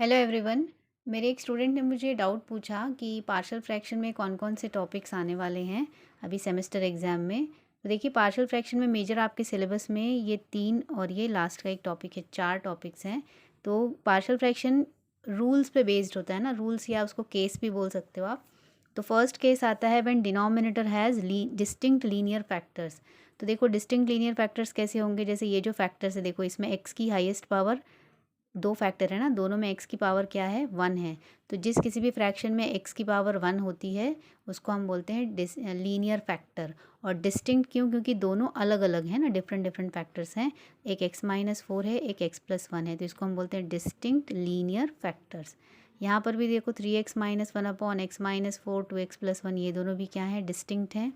Hello everyone. मेरे एक student ने मुझे डाउट पूछा कि पार्शियल फ्रैक्शन में कौन कौन से टॉपिक्स आने वाले हैं अभी सेमेस्टर एग्ज़ाम में। तो देखिए, पार्शियल फ्रैक्शन में मेजर आपके सिलेबस में ये 3 और ये लास्ट का एक टॉपिक है, 4 टॉपिक्स हैं। तो पार्शियल फ्रैक्शन रूल्स पे बेस्ड होता है ना, रूल्स या उसको केस भी बोल सकते हो आप। तो फर्स्ट केस आता है when denominator has distinct linear factors. तो देखो, डिस्टिंक्ट लीनियर फैक्टर्स कैसे होंगे, जैसे ये जो फैक्टर्स है, देखो इसमें एक्स की हाईएस्ट पावर, दो फैक्टर है ना, दोनों में एक्स की पावर क्या है, 1 है। तो जिस किसी भी फ्रैक्शन में एक्स की पावर 1 होती है उसको हम बोलते हैं लीनियर फैक्टर। और डिस्टिंक्ट क्यों, क्योंकि दोनों अलग अलग हैं ना, डिफरेंट डिफरेंट फैक्टर्स हैं। एक x-4 है, एक x+1 है, तो इसको हम बोलते हैं डिस्टिंक्ट लीनियर फैक्टर्स। यहाँ पर भी देखो 3x-1/x-4 2x+1, ये दोनों भी क्या है, डिस्टिंक्ट हैं।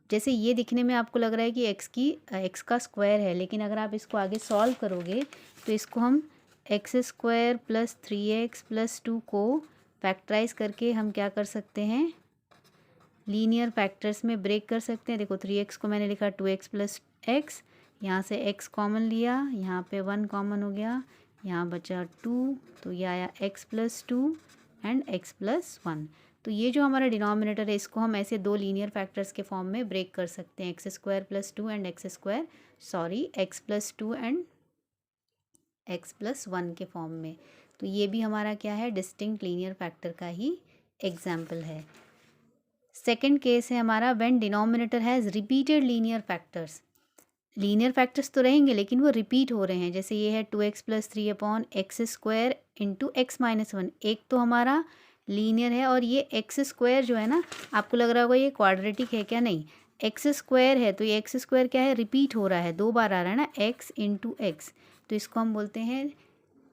जैसे ये दिखने में आपको लग रहा है कि एक्स का स्क्वायर है, लेकिन अगर आप इसको आगे सॉल्व करोगे तो इसको हम x² + 3x + 2 को फैक्टराइज करके हम क्या कर सकते हैं, लीनियर फैक्टर्स में ब्रेक कर सकते हैं। देखो 3x को मैंने लिखा 2x+x, यहाँ से x कॉमन लिया, यहाँ पे 1 कॉमन हो गया, यहाँ बचा 2, तो ये आया x+2 एंड x+1। तो ये जो हमारा डिनोमिनेटर है इसको हम ऐसे दो लीनियर फैक्टर्स के फॉर्म में ब्रेक कर सकते हैं, x² + 2 and x+2 and x+1 के फॉर्म में। तो ये भी हमारा क्या है, डिस्टिंक्ट लीनियर फैक्टर का ही एग्जाम्पल है। सेकेंड केस है हमारा when denominator has repeated linear factors. Linear factors तो रहेंगे लेकिन वो रिपीट हो रहे हैं, जैसे ये है 2x + 3/x² इंटू x-1। एक तो हमारा लीनियर है और ये x² जो है ना, आपको लग रहा होगा ये क्वाड्रेटिक है क्या, नहीं, x² है, तो ये x² क्या है, रिपीट हो रहा है, 2 बार आ रहा है ना, x इंटू एक्स। तो इसको हम बोलते हैं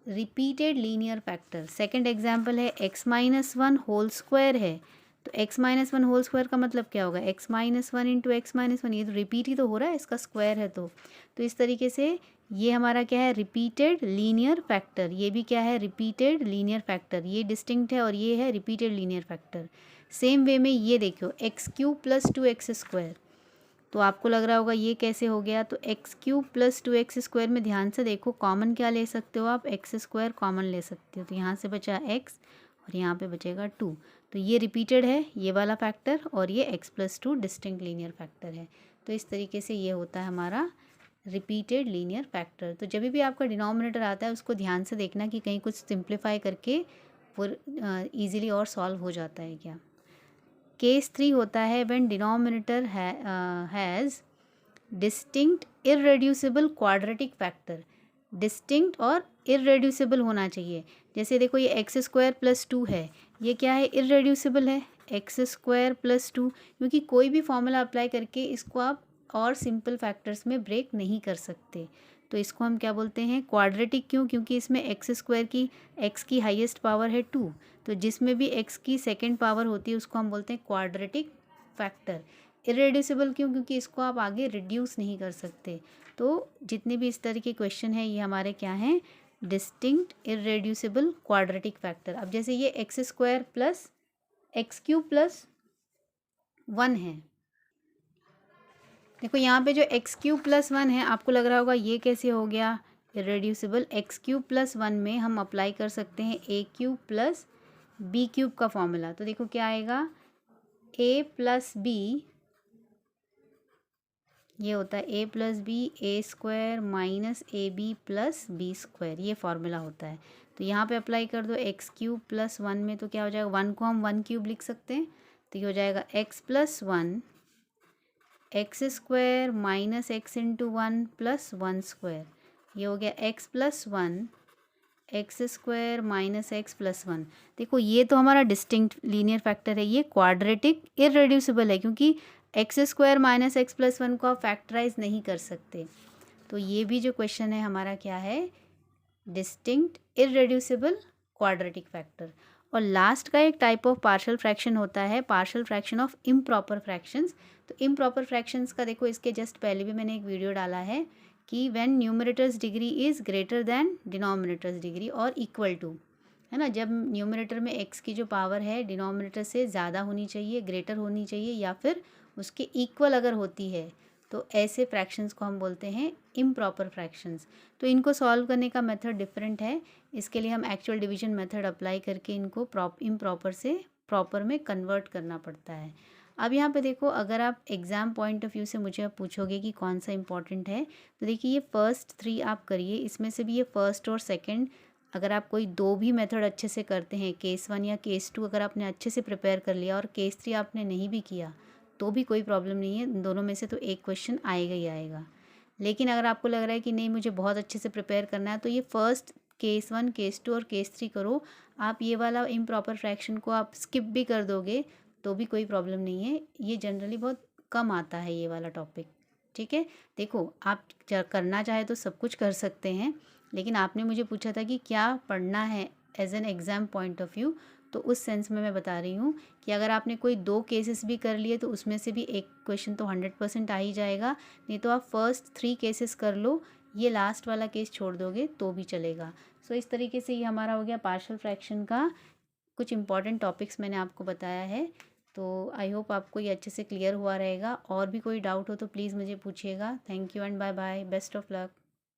repeated linear factor. Second example है x-1 होल स्क्वायर है, तो x-1 होल स्क्वायर का मतलब क्या होगा, x-1 इंटू x-1, ये तो रिपीट ही तो हो रहा है, इसका स्क्वायर है। तो इस तरीके से ये हमारा क्या है, रिपीटेड लीनियर फैक्टर। ये भी क्या है, रिपीटेड लीनियर फैक्टर। ये डिस्टिंक्ट है और ये है repeated linear factor. Same way में ये देखो x³ + 2x², तो आपको लग रहा होगा ये कैसे हो गया, तो x³ + 2x² में ध्यान से देखो, कॉमन क्या ले सकते हो आप, x² कॉमन ले सकते हो, तो यहाँ से बचा x और यहाँ पे बचेगा 2। तो ये रिपीटेड है ये वाला फैक्टर, और ये x+2 डिस्टिंक्ट लीनियर फैक्टर है। तो इस तरीके से ये होता है हमारा रिपीटेड लीनियर फैक्टर। तो जब भी आपका डिनोमिनेटर आता है उसको ध्यान से देखना कि कहीं कुछ सिंप्लीफाई करके वो ईजिली और सॉल्व हो जाता है क्या। केस 3 होता है when denominator has distinct irreducible quadratic factor. Distinct और इररेड्यूसिबल होना चाहिए। जैसे देखो ये x² + 2 है, ये क्या है, इररेड्यूसिबल है, x² + 2, क्योंकि कोई भी फॉर्मूला अप्लाई करके इसको आप और सिंपल फैक्टर्स में ब्रेक नहीं कर सकते। तो इसको हम क्या बोलते हैं, क्वाड्रेटिक। क्यों, क्योंकि इसमें x² की, x की हाईएस्ट पावर है 2, तो जिसमें भी x की सेकेंड पावर होती है उसको हम बोलते हैं क्वाड्रेटिक फैक्टर। इरेड्यूसिबल क्यों, क्योंकि इसको आप आगे रिड्यूस नहीं कर सकते। तो जितने भी इस तरह के क्वेश्चन हैं ये हमारे क्या हैं, डिस्टिंक्ट इरेड्यूसिबल क्वाड्रेटिक फैक्टर। अब जैसे ये x² + x³ + 1 है, देखो यहाँ पे जो x³ + 1 है, आपको लग रहा होगा ये कैसे हो गया इरेड्यूसिबल। x³ + 1 में हम अप्लाई कर सकते हैं a³ + b³ का फॉर्मूला। तो देखो क्या आएगा, a + b, ये होता है a + b a² - ab + b², ये फॉर्मूला होता है। तो यहाँ पे अप्लाई कर दो x³ + 1 में, तो क्या हो जाएगा, 1 को हम 1³ लिख सकते हैं, तो ये हो जाएगा x+1 x² - x इंटू 1 + 1², ये हो गया x+1 x² - x+1। देखो ये तो हमारा डिस्टिंक्ट लीनियर फैक्टर है, ये क्वाड्रेटिक इररेड्यूसिबल है, क्योंकि x² - x+1 को आप फैक्टराइज नहीं कर सकते। तो ये भी जो क्वेश्चन है हमारा क्या है, डिस्टिंक्ट इररेड्यूसिबल क्वाड्रेटिक फैक्टर। और लास्ट का एक टाइप ऑफ पार्शियल फ्रैक्शन होता है, partial fraction of improper fractions. तो इम्प्रॉपर फ्रैक्शंस का देखो, इसके जस्ट पहले भी मैंने एक वीडियो डाला है कि when numerators degree is greater than denominators degree और इक्वल टू, है ना, जब न्यूमरेटर में x की जो पावर है डिनोमिनेटर से ज़्यादा होनी चाहिए, ग्रेटर होनी चाहिए, या फिर उसके इक्वल अगर होती है, तो ऐसे फ्रैक्शंस को हम बोलते हैं इम्प्रॉपर फ्रैक्शंस। तो इनको सॉल्व करने का मेथड डिफरेंट है, इसके लिए हम एक्चुअल डिवीजन मेथड अप्लाई करके इनको इम्प्रॉपर से प्रॉपर में कन्वर्ट करना पड़ता है। अब यहाँ पे देखो, अगर आप एग्ज़ाम पॉइंट ऑफ व्यू से मुझे आप पूछोगे कि कौन सा इंपॉर्टेंट है, तो देखिए ये फर्स्ट 3 आप करिए, इसमें से भी ये फर्स्ट और सेकंड अगर आप कोई 2 भी मेथड अच्छे से करते हैं, केस 1 या केस 2 अगर आपने अच्छे से प्रिपेयर कर लिया और केस 3 आपने नहीं भी किया तो भी कोई प्रॉब्लम नहीं है, इन दोनों में से तो एक क्वेश्चन आएगा ही आएगा। लेकिन अगर आपको लग रहा है कि नहीं मुझे बहुत अच्छे से प्रिपेयर करना है, तो ये फर्स्ट केस 1, केस 2 और केस 3 करो। आप ये वाला इम्प्रॉपर फ्रैक्शन को आप स्किप भी कर दोगे तो भी कोई प्रॉब्लम नहीं है, ये जनरली बहुत कम आता है ये वाला टॉपिक। ठीक है, देखो आप करना चाहे तो सब कुछ कर सकते हैं, लेकिन आपने मुझे पूछा था कि क्या पढ़ना है as an exam point of view, तो उस सेंस में मैं बता रही हूँ कि अगर आपने कोई 2 केसेस भी कर लिए तो उसमें से भी एक क्वेश्चन तो 100% आ ही जाएगा, नहीं तो आप फर्स्ट 3 केसेस कर लो, ये लास्ट वाला केस छोड़ दोगे तो भी चलेगा। सो इस तरीके से ये हमारा हो गया पार्शियल फ्रैक्शन का कुछ इंपॉर्टेंट टॉपिक्स मैंने आपको बताया है। तो आई होप आपको ये अच्छे से क्लियर हुआ रहेगा। और भी कोई डाउट हो तो प्लीज़ मुझे पूछिएगा। Thank you and bye bye, best of luck.